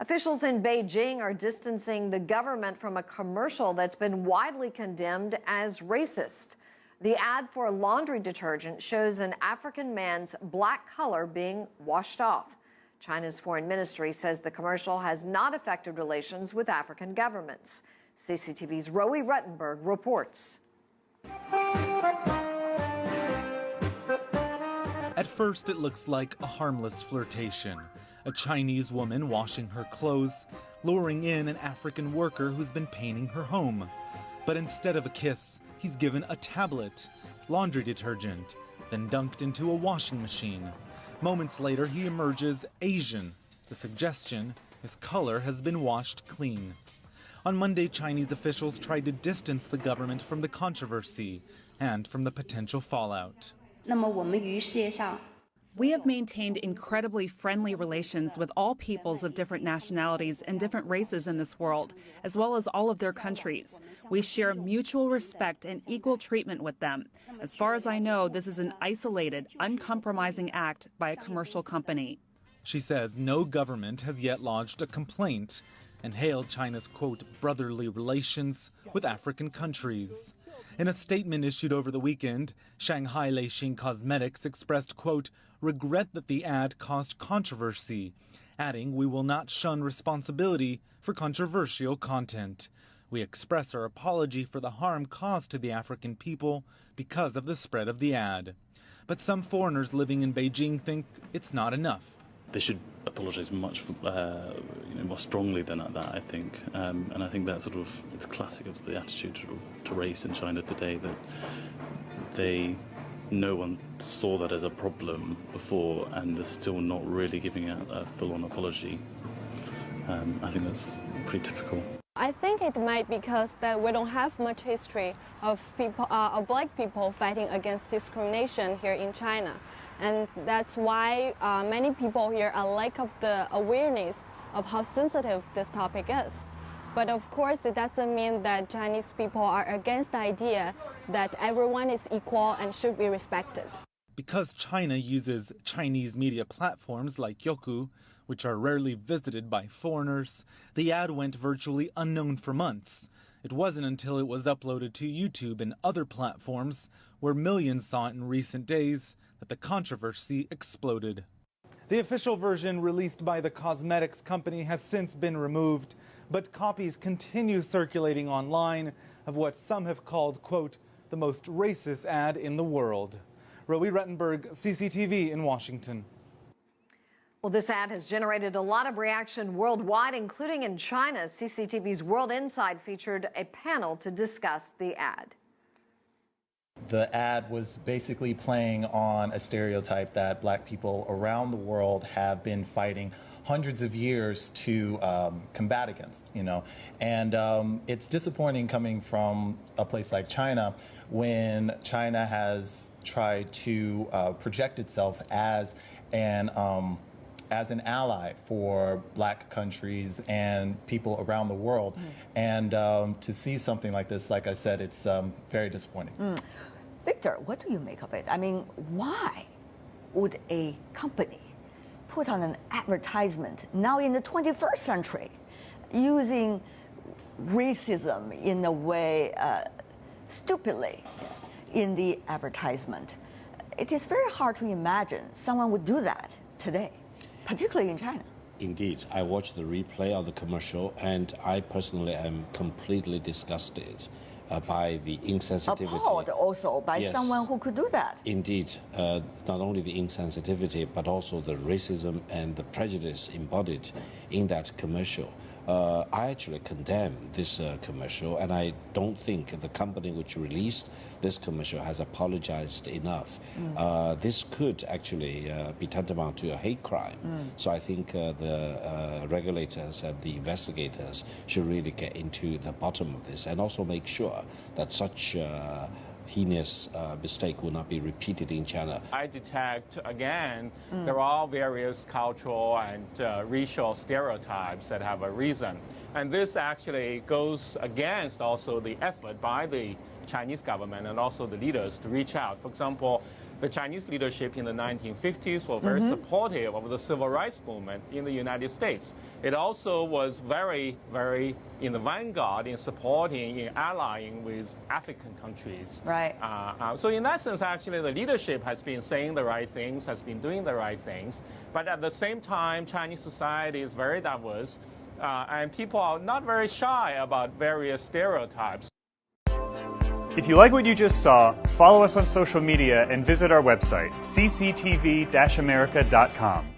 Officials in Beijing are distancing the government from a commercial that's been widely condemned as racist. The ad for laundry detergent shows an African man's black color being washed off. China's foreign ministry says the commercial has not affected relations with African governments. CCTV's Roe Ruttenberg reports. At first, it looks like a harmless flirtation. A Chinese woman washing her clothes, luring in an African worker who's been painting her home. But instead of a kiss, he's given a tablet, laundry detergent, then dunked into a washing machine. Moments later, he emerges Asian. The suggestion, his color has been washed clean. On Monday, Chinese officials tried to distance the government from the controversy and from the potential fallout. We have maintained incredibly friendly relations with all peoples of different nationalities and different races in this world, as well as all of their countries. We share mutual respect and equal treatment with them. As far as I know, this is an isolated, uncompromising act by a commercial company. She says no government has yet lodged a complaint and hailed China's, quote, brotherly relations with African countries. In a statement issued over the weekend, Shanghai Leixing Cosmetics expressed, quote, regret that the ad caused controversy, adding, we will not shun responsibility for controversial content. We express our apology for the harm caused to the African people because of the spread of the ad. But some foreigners living in Beijing think it's not enough. They should apologise much more strongly than that, I think. And I think that sort of, it's classic of the attitude to race in China today, that no one saw that as a problem before and they're still not really giving out a full-on apology. I think that's pretty typical. I think it might be because that we don't have much history of black people fighting against discrimination here in China. And that's why many people here are lack of the awareness of how sensitive this topic is. But of course, it doesn't mean that Chinese people are against the idea that everyone is equal and should be respected. Because China uses Chinese media platforms like Youku, which are rarely visited by foreigners, the ad went virtually unknown for months. It wasn't until it was uploaded to YouTube and other platforms, where millions saw it in recent days, that the controversy exploded. The official version released by the cosmetics company has since been removed, but copies continue circulating online of what some have called, quote, the most racist ad in the world. Roe Ruttenberg, CCTV in Washington. Well, this ad has generated a lot of reaction worldwide, including in China. CCTV's World Inside featured a panel to discuss the ad. The ad was basically playing on a stereotype that black people around the world have been fighting hundreds of years to combat against, And it's disappointing coming from a place like China when China has tried to project itself as an ally for black countries and people around the world. And to see something like this, like I said, it's very disappointing. Victor, what do you make of it? I mean, why would a company put on an advertisement now in the 21st century using racism in a way stupidly in the advertisement? It is very hard to imagine someone would do that today, particularly in China. Indeed, I watched the replay of the commercial and I personally am completely disgusted by the insensitivity. Appalled also by someone who could do that. Indeed, not only the insensitivity, but also the racism and the prejudice embodied in that commercial. I actually condemn this commercial, and I don't think the company which released this commercial has apologized enough. This could actually be tantamount to a hate crime. So I think the regulators and the investigators should really get into the bottom of this and also make sure that such heinous mistake will not be repeated in China. I detect, again, there are various cultural and racial stereotypes that have a reason. And this actually goes against also the effort by the Chinese government and also the leaders to reach out. For example, the Chinese leadership in the 1950s were very supportive of the civil rights movement in the United States. It also was very, very in the vanguard in supporting, in allying with African countries. Right. So in that sense, actually, the leadership has been saying the right things, has been doing the right things. But at the same time, Chinese society is very diverse, and people are not very shy about various stereotypes. If you like what you just saw, follow us on social media and visit our website, cctv-america.com.